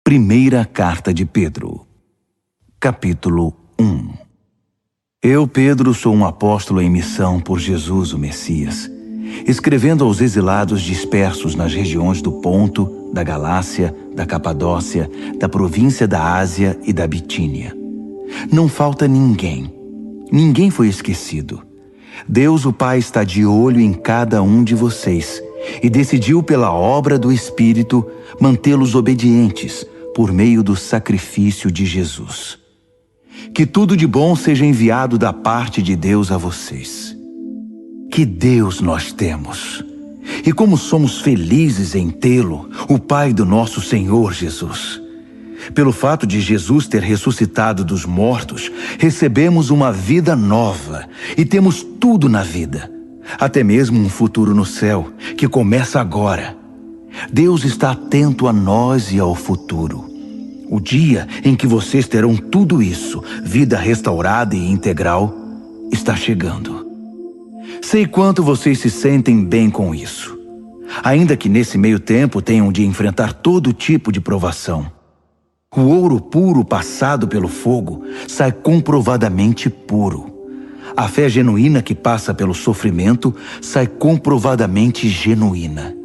Primeira Carta de Pedro, capítulo 1. Eu, Pedro, sou um apóstolo em missão por Jesus, o Messias, escrevendo aos exilados dispersos nas regiões do Ponto, da Galácia, da Capadócia, da província da Ásia e da Bitínia. Não falta ninguém. Ninguém foi esquecido. Deus, o Pai, está de olho em cada um de vocês e decidiu, pela obra do Espírito, mantê-los obedientes por meio do sacrifício de Jesus. Que tudo de bom seja enviado da parte de Deus a vocês. Que Deus nós temos! E como somos felizes em tê-lo, o Pai do nosso Senhor Jesus. Pelo fato de Jesus ter ressuscitado dos mortos, recebemos uma vida nova e temos tudo na vida, até mesmo um futuro no céu, que começa agora. Deus está atento a nós e ao futuro. O dia em que vocês terão tudo isso, vida restaurada e integral, está chegando. Sei quanto vocês se sentem bem com isso, ainda que nesse meio tempo tenham de enfrentar todo tipo de provação. O ouro puro passado pelo fogo sai comprovadamente puro. A fé genuína que passa pelo sofrimento sai comprovadamente genuína.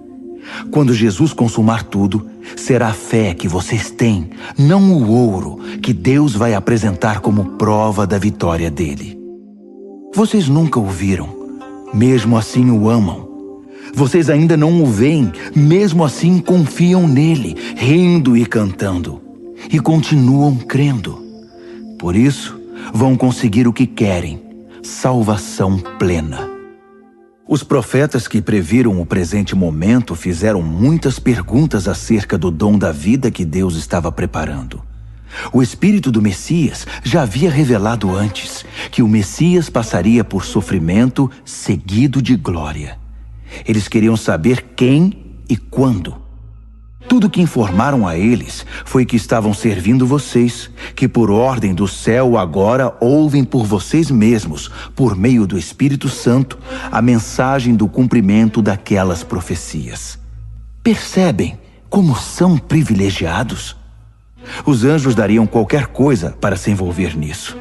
Quando Jesus consumar tudo, será a fé que vocês têm, não o ouro, que Deus vai apresentar como prova da vitória dele. Vocês nunca o viram, mesmo assim o amam. Vocês ainda não o veem, mesmo assim confiam nele, rindo e cantando. E continuam crendo. Por isso, vão conseguir o que querem, salvação plena. Os profetas que previram o presente momento fizeram muitas perguntas acerca do dom da vida que Deus estava preparando. O Espírito do Messias já havia revelado antes que o Messias passaria por sofrimento seguido de glória. Eles queriam saber quem e quando. Tudo que informaram a eles foi que estavam servindo vocês, que por ordem do céu agora ouvem por vocês mesmos, por meio do Espírito Santo, a mensagem do cumprimento daquelas profecias. Percebem como são privilegiados? Os anjos dariam qualquer coisa para se envolver nisso.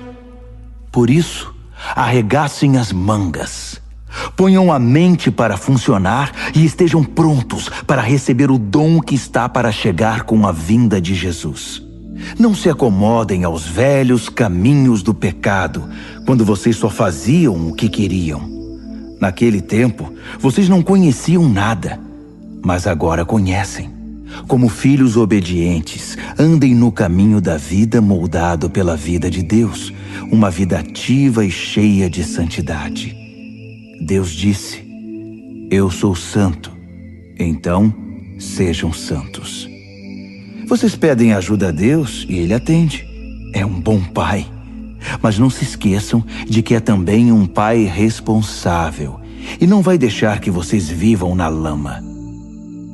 Por isso, arregassem as mangas. Ponham a mente para funcionar e estejam prontos para receber o dom que está para chegar com a vinda de Jesus. Não se acomodem aos velhos caminhos do pecado, quando vocês só faziam o que queriam. Naquele tempo, vocês não conheciam nada, mas agora conhecem. Como filhos obedientes, andem no caminho da vida moldado pela vida de Deus, uma vida ativa e cheia de santidade. Deus disse: eu sou santo, então sejam santos. Vocês pedem ajuda a Deus e Ele atende. É um bom pai. Mas não se esqueçam de que é também um pai responsável e não vai deixar que vocês vivam na lama.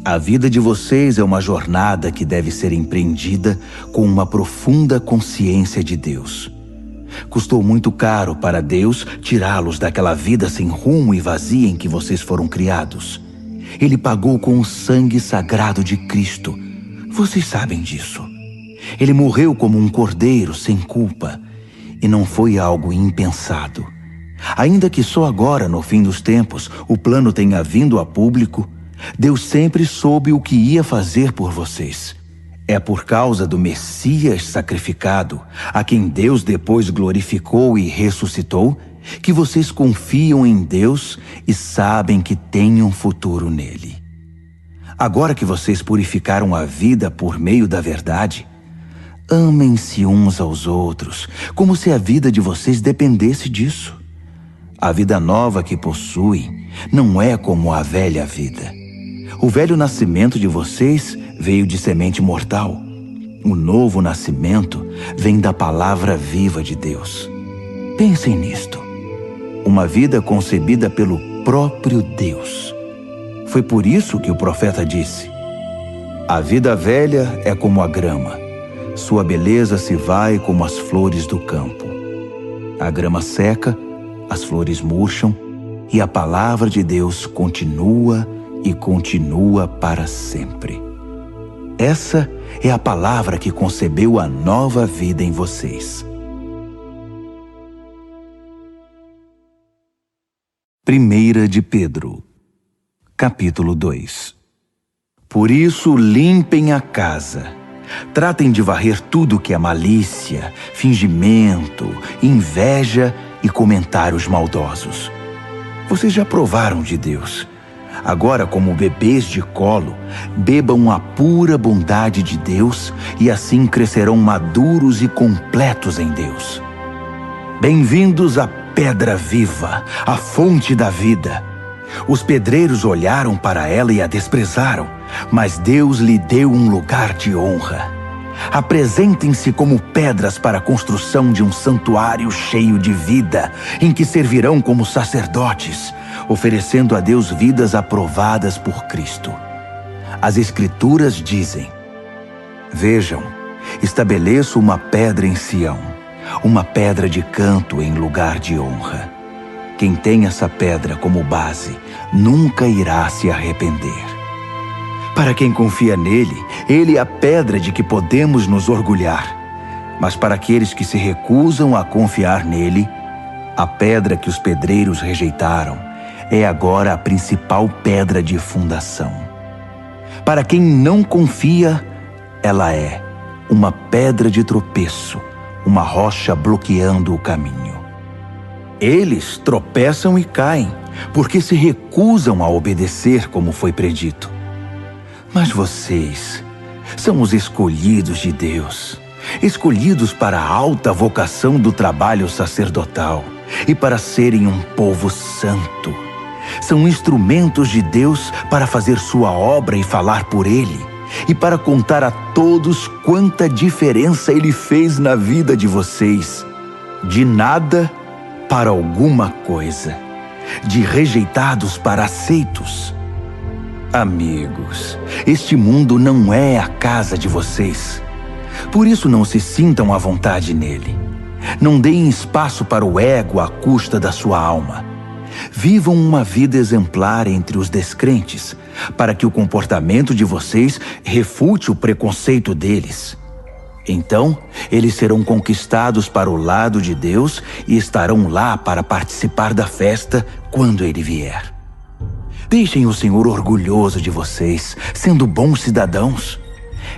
A vida de vocês é uma jornada que deve ser empreendida com uma profunda consciência de Deus. Custou muito caro para Deus tirá-los daquela vida sem rumo e vazia em que vocês foram criados. Ele pagou com o sangue sagrado de Cristo. Vocês sabem disso. Ele morreu como um cordeiro sem culpa. E não foi algo impensado. Ainda que só agora, no fim dos tempos, o plano tenha vindo a público, Deus sempre soube o que ia fazer por vocês. É por causa do Messias sacrificado, a quem Deus depois glorificou e ressuscitou, que vocês confiam em Deus e sabem que têm um futuro nele. Agora que vocês purificaram a vida por meio da verdade, amem-se uns aos outros, como se a vida de vocês dependesse disso. A vida nova que possuem não é como a velha vida. O velho nascimento de vocês veio de semente mortal. O novo nascimento vem da palavra viva de Deus. Pensem nisto. Uma vida concebida pelo próprio Deus. Foi por isso que o profeta disse: a vida velha é como a grama. Sua beleza se vai como as flores do campo. A grama seca, as flores murcham, e a palavra de Deus continua e continua para sempre. Essa é a palavra que concebeu a nova vida em vocês. 1 de Pedro, capítulo 2. Por isso limpem a casa, tratem de varrer tudo que é malícia, fingimento, inveja e comentários maldosos. Vocês já provaram de Deus. Agora, como bebês de colo, bebam a pura bondade de Deus e assim crescerão maduros e completos em Deus. Bem-vindos à pedra viva, a fonte da vida. Os pedreiros olharam para ela e a desprezaram, mas Deus lhe deu um lugar de honra. Apresentem-se como pedras para a construção de um santuário cheio de vida, em que servirão como sacerdotes, oferecendo a Deus vidas aprovadas por Cristo. As Escrituras dizem: Vejam, estabeleço uma pedra em Sião, uma pedra de canto em lugar de honra. Quem tem essa pedra como base nunca irá se arrepender. Para quem confia nele, ele é a pedra de que podemos nos orgulhar. Mas para aqueles que se recusam a confiar nele, a pedra que os pedreiros rejeitaram é agora a principal pedra de fundação. Para quem não confia, ela é uma pedra de tropeço, uma rocha bloqueando o caminho. Eles tropeçam e caem, porque se recusam a obedecer como foi predito. Mas vocês são os escolhidos de Deus, escolhidos para a alta vocação do trabalho sacerdotal e para serem um povo santo. São instrumentos de Deus para fazer sua obra e falar por Ele, e para contar a todos quanta diferença Ele fez na vida de vocês. De nada para alguma coisa, de rejeitados para aceitos. Amigos, este mundo não é a casa de vocês. Por isso não se sintam à vontade nele. Não deem espaço para o ego à custa da sua alma. Vivam uma vida exemplar entre os descrentes, para que o comportamento de vocês refute o preconceito deles. Então, eles serão conquistados para o lado de Deus e estarão lá para participar da festa quando Ele vier. Deixem o Senhor orgulhoso de vocês, sendo bons cidadãos.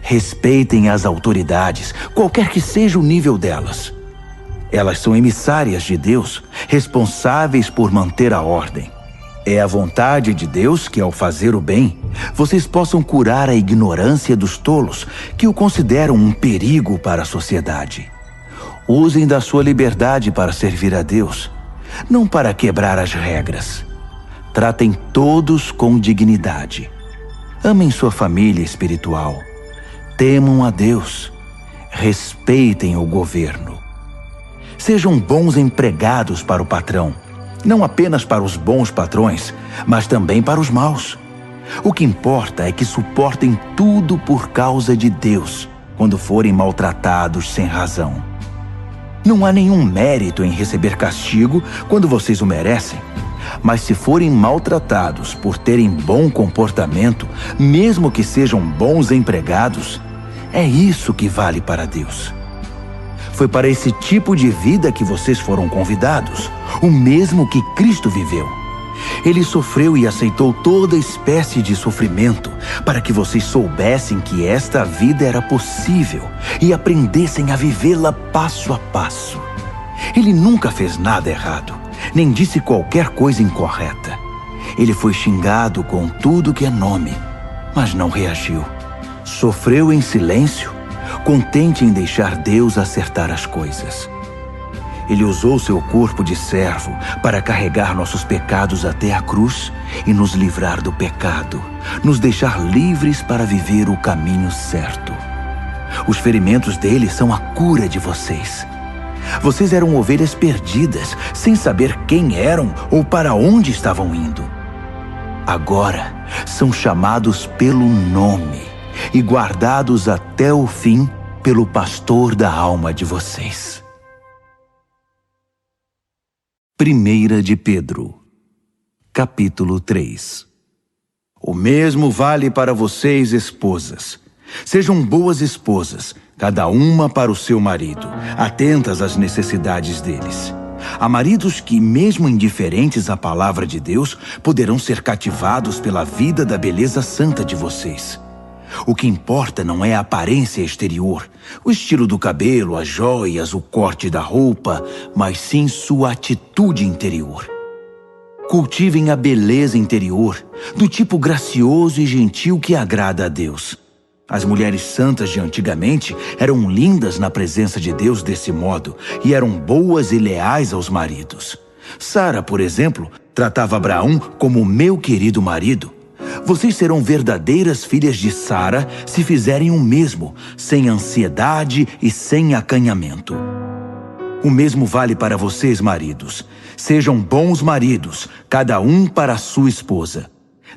Respeitem as autoridades, qualquer que seja o nível delas. Elas são emissárias de Deus, responsáveis por manter a ordem. É a vontade de Deus que, ao fazer o bem, vocês possam curar a ignorância dos tolos, que o consideram um perigo para a sociedade. Usem da sua liberdade para servir a Deus, não para quebrar as regras. Tratem todos com dignidade. Amem sua família espiritual. Temam a Deus. Respeitem o governo. Sejam bons empregados para o patrão, não apenas para os bons patrões, mas também para os maus. O que importa é que suportem tudo por causa de Deus, quando forem maltratados sem razão. Não há nenhum mérito em receber castigo quando vocês o merecem. Mas se forem maltratados por terem bom comportamento, mesmo que sejam bons empregados, é isso que vale para Deus. Foi para esse tipo de vida que vocês foram convidados, o mesmo que Cristo viveu. Ele sofreu e aceitou toda espécie de sofrimento para que vocês soubessem que esta vida era possível e aprendessem a vivê-la passo a passo. Ele nunca fez nada errado, nem disse qualquer coisa incorreta. Ele foi xingado com tudo que é nome, mas não reagiu. Sofreu em silêncio, contente em deixar Deus acertar as coisas. Ele usou seu corpo de servo para carregar nossos pecados até a cruz e nos livrar do pecado, nos deixar livres para viver o caminho certo. Os ferimentos dele são a cura de vocês. Vocês eram ovelhas perdidas, sem saber quem eram ou para onde estavam indo. Agora são chamados pelo nome e guardados até o fim pelo pastor da alma de vocês. 1 de Pedro, capítulo 3. O mesmo vale para vocês, esposas. Sejam boas esposas, cada uma para o seu marido, atentas às necessidades deles. Há maridos que, mesmo indiferentes à palavra de Deus, poderão ser cativados pela vida da beleza santa de vocês. O que importa não é a aparência exterior, o estilo do cabelo, as joias, o corte da roupa, mas sim sua atitude interior. Cultivem a beleza interior, do tipo gracioso e gentil que agrada a Deus. As mulheres santas de antigamente eram lindas na presença de Deus desse modo e eram boas e leais aos maridos. Sara, por exemplo, tratava Abraão como meu querido marido. Vocês serão verdadeiras filhas de Sara se fizerem o mesmo, sem ansiedade e sem acanhamento. O mesmo vale para vocês, maridos. Sejam bons maridos, cada um para a sua esposa.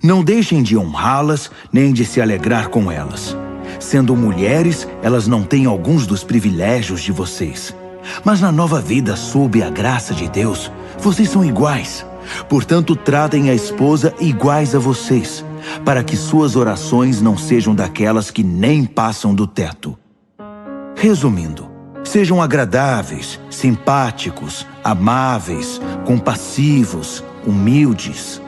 Não deixem de honrá-las, nem de se alegrar com elas. Sendo mulheres, elas não têm alguns dos privilégios de vocês. Mas na nova vida, sob a graça de Deus, vocês são iguais. Portanto, tratem a esposa iguais a vocês, para que suas orações não sejam daquelas que nem passam do teto. Resumindo, sejam agradáveis, simpáticos, amáveis, compassivos, humildes.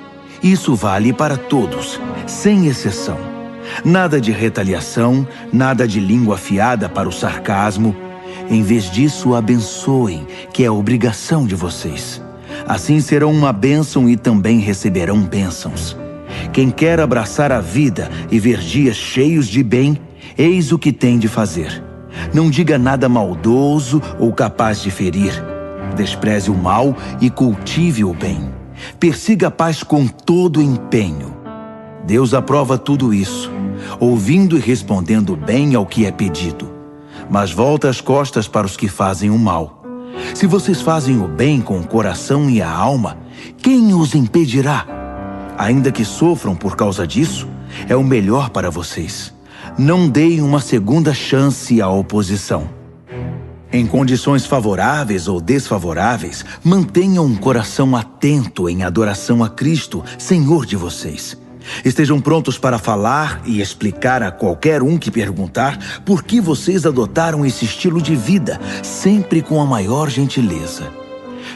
Isso vale para todos, sem exceção. Nada de retaliação, nada de língua afiada para o sarcasmo. Em vez disso, abençoem, que é a obrigação de vocês. Assim serão uma bênção e também receberão bênçãos. Quem quer abraçar a vida e ver dias cheios de bem, eis o que tem de fazer. Não diga nada maldoso ou capaz de ferir. Despreze o mal e cultive o bem. Persiga a paz com todo empenho. Deus aprova tudo isso, ouvindo e respondendo bem ao que é pedido. Mas volta as costas para os que fazem o mal. Se vocês fazem o bem com o coração e a alma, quem os impedirá? Ainda que sofram por causa disso, é o melhor para vocês. Não deem uma segunda chance à oposição. Em condições favoráveis ou desfavoráveis, mantenham um coração atento em adoração a Cristo, Senhor de vocês. Estejam prontos para falar e explicar a qualquer um que perguntar por que vocês adotaram esse estilo de vida, sempre com a maior gentileza.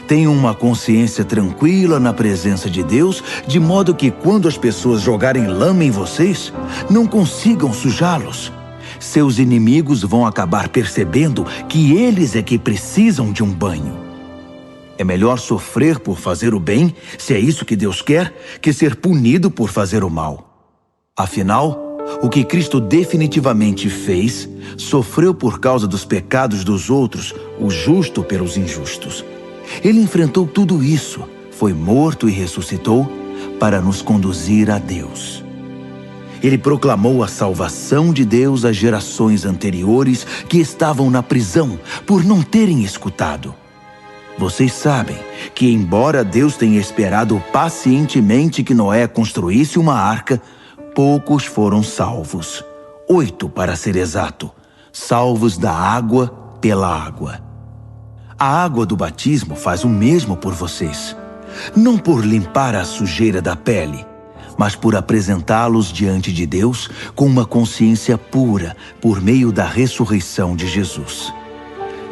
Tenham uma consciência tranquila na presença de Deus, de modo que quando as pessoas jogarem lama em vocês, não consigam sujá-los. Seus inimigos vão acabar percebendo que eles é que precisam de um banho. É melhor sofrer por fazer o bem, se é isso que Deus quer, que ser punido por fazer o mal. Afinal, o que Cristo definitivamente fez, sofreu por causa dos pecados dos outros, o justo pelos injustos. Ele enfrentou tudo isso, foi morto e ressuscitou para nos conduzir a Deus. Ele proclamou a salvação de Deus às gerações anteriores que estavam na prisão por não terem escutado. Vocês sabem que, embora Deus tenha esperado pacientemente que Noé construísse uma arca, poucos foram salvos. 8, para ser exato, salvos da água pela água. A água do batismo faz o mesmo por vocês, não por limpar a sujeira da pele, mas por apresentá-los diante de Deus com uma consciência pura por meio da ressurreição de Jesus.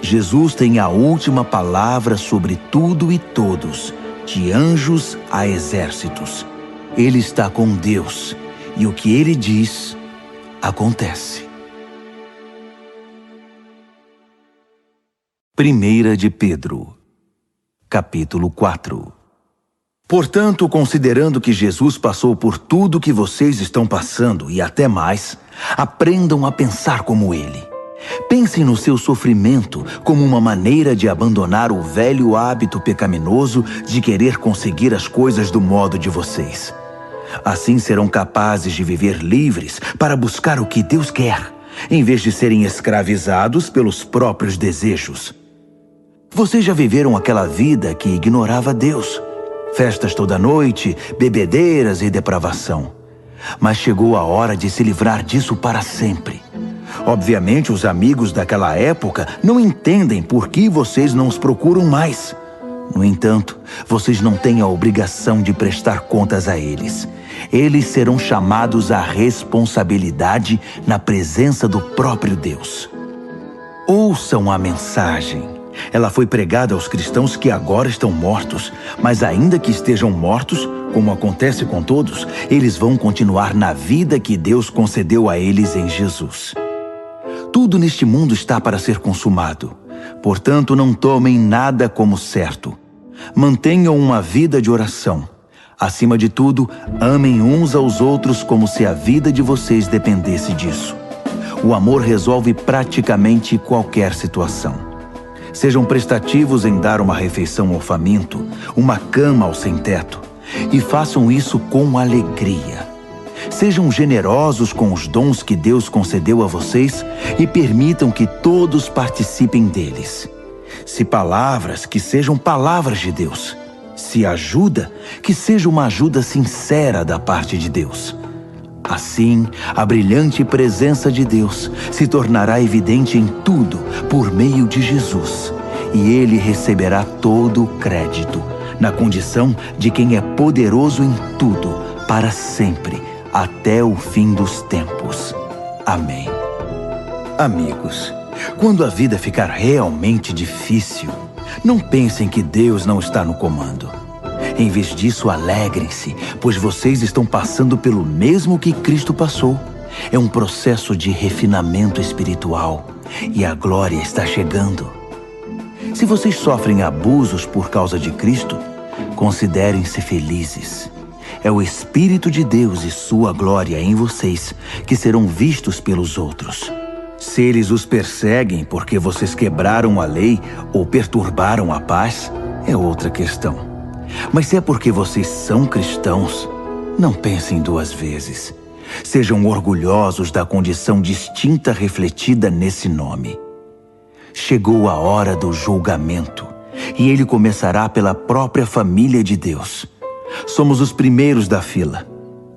Jesus tem a última palavra sobre tudo e todos, de anjos a exércitos. Ele está com Deus, e o que ele diz, acontece. 1 de Pedro, capítulo 4. Portanto, considerando que Jesus passou por tudo que vocês estão passando e até mais, aprendam a pensar como ele. Pensem no seu sofrimento como uma maneira de abandonar o velho hábito pecaminoso de querer conseguir as coisas do modo de vocês. Assim serão capazes de viver livres para buscar o que Deus quer, em vez de serem escravizados pelos próprios desejos. Vocês já viveram aquela vida que ignorava Deus. Festas toda noite, bebedeiras e depravação. Mas chegou a hora de se livrar disso para sempre. Obviamente, os amigos daquela época não entendem por que vocês não os procuram mais. No entanto, vocês não têm a obrigação de prestar contas a eles. Eles serão chamados à responsabilidade na presença do próprio Deus. Ouçam a mensagem. Ela foi pregada aos cristãos que agora estão mortos, mas ainda que estejam mortos, como acontece com todos, eles vão continuar na vida que Deus concedeu a eles em Jesus. Tudo neste mundo está para ser consumado. Portanto, não tomem nada como certo. Mantenham uma vida de oração. Acima de tudo, amem uns aos outros como se a vida de vocês dependesse disso. O amor resolve praticamente qualquer situação. Sejam prestativos em dar uma refeição ao faminto, uma cama ao sem-teto, e façam isso com alegria. Sejam generosos com os dons que Deus concedeu a vocês e permitam que todos participem deles. Se palavras, que sejam palavras de Deus. Se ajuda, que seja uma ajuda sincera da parte de Deus. Assim, a brilhante presença de Deus se tornará evidente em tudo por meio de Jesus, e ele receberá todo o crédito, na condição de quem é poderoso em tudo, para sempre, até o fim dos tempos. Amém. Amigos, quando a vida ficar realmente difícil, não pensem que Deus não está no comando. Em vez disso, alegrem-se, pois vocês estão passando pelo mesmo que Cristo passou. É um processo de refinamento espiritual e a glória está chegando. Se vocês sofrem abusos por causa de Cristo, considerem-se felizes. É o Espírito de Deus e sua glória em vocês que serão vistos pelos outros. Se eles os perseguem porque vocês quebraram a lei ou perturbaram a paz, é outra questão. Mas se é porque vocês são cristãos, não pensem duas vezes. Sejam orgulhosos da condição distinta refletida nesse nome. Chegou a hora do julgamento, e ele começará pela própria família de Deus. Somos os primeiros da fila.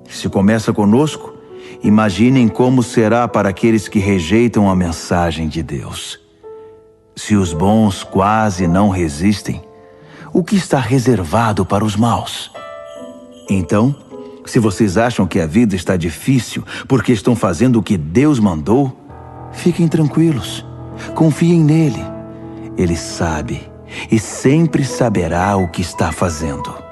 Se começa conosco, imaginem como será para aqueles que rejeitam a mensagem de Deus. Se os bons quase não resistem, o que está reservado para os maus? Então, se vocês acham que a vida está difícil porque estão fazendo o que Deus mandou, fiquem tranquilos, confiem nele. Ele sabe e sempre saberá o que está fazendo.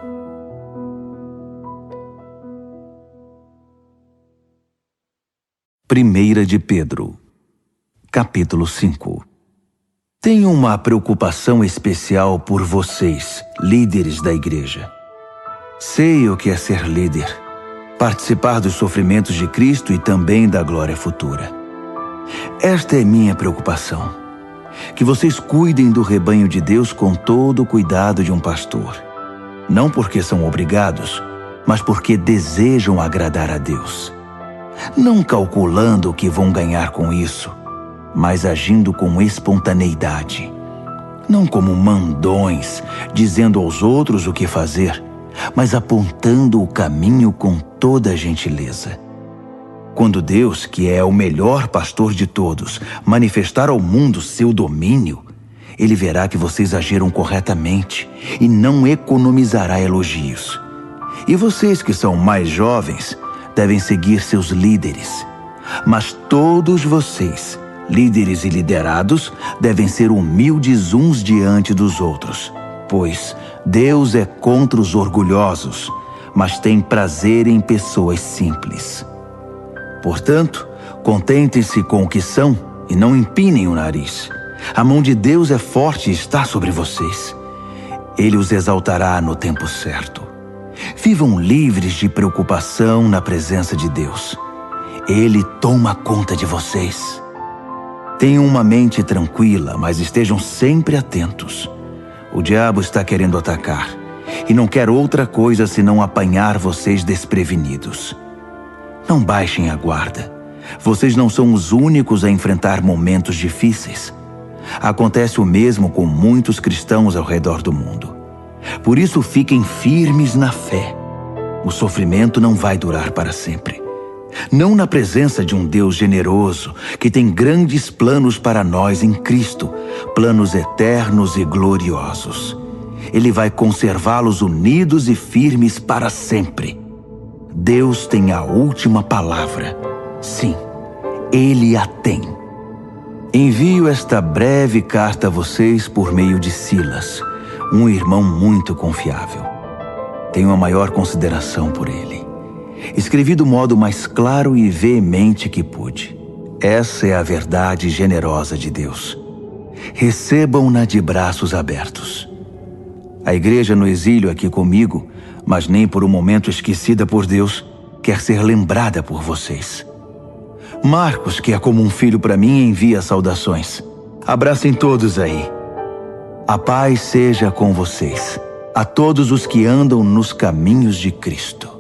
Primeira de Pedro, capítulo 5. Tenho uma preocupação especial por vocês, líderes da igreja. Sei o que é ser líder, participar dos sofrimentos de Cristo e também da glória futura. Esta é minha preocupação, que vocês cuidem do rebanho de Deus com todo o cuidado de um pastor. Não porque são obrigados, mas porque desejam agradar a Deus. Não calculando o que vão ganhar com isso, mas agindo com espontaneidade. Não como mandões, dizendo aos outros o que fazer, mas apontando o caminho com toda a gentileza. Quando Deus, que é o melhor pastor de todos, manifestar ao mundo seu domínio, ele verá que vocês agiram corretamente e não economizará elogios. E vocês que são mais jovens devem seguir seus líderes. Mas todos vocês, líderes e liderados, devem ser humildes uns diante dos outros, pois Deus é contra os orgulhosos, mas tem prazer em pessoas simples. Portanto, contentem-se com o que são e não empinem o nariz. A mão de Deus é forte e está sobre vocês. Ele os exaltará no tempo certo. Vivam livres de preocupação na presença de Deus. Ele toma conta de vocês. Tenham uma mente tranquila, mas estejam sempre atentos. O diabo está querendo atacar e não quer outra coisa senão apanhar vocês desprevenidos. Não baixem a guarda. Vocês não são os únicos a enfrentar momentos difíceis. Acontece o mesmo com muitos cristãos ao redor do mundo. Por isso, fiquem firmes na fé. O sofrimento não vai durar para sempre. Não na presença de um Deus generoso, que tem grandes planos para nós em Cristo, planos eternos e gloriosos. Ele vai conservá-los unidos e firmes para sempre. Deus tem a última palavra. Sim, Ele a tem. Envio esta breve carta a vocês por meio de Silas, um irmão muito confiável. Tenho a maior consideração por ele. Escrevi do modo mais claro e veemente que pude. Essa é a verdade generosa de Deus. Recebam-na de braços abertos. A igreja no exílio aqui comigo, mas nem por um momento esquecida por Deus, quer ser lembrada por vocês. Marcos, que é como um filho para mim, envia saudações. Abracem todos aí. A paz seja com vocês, a todos os que andam nos caminhos de Cristo.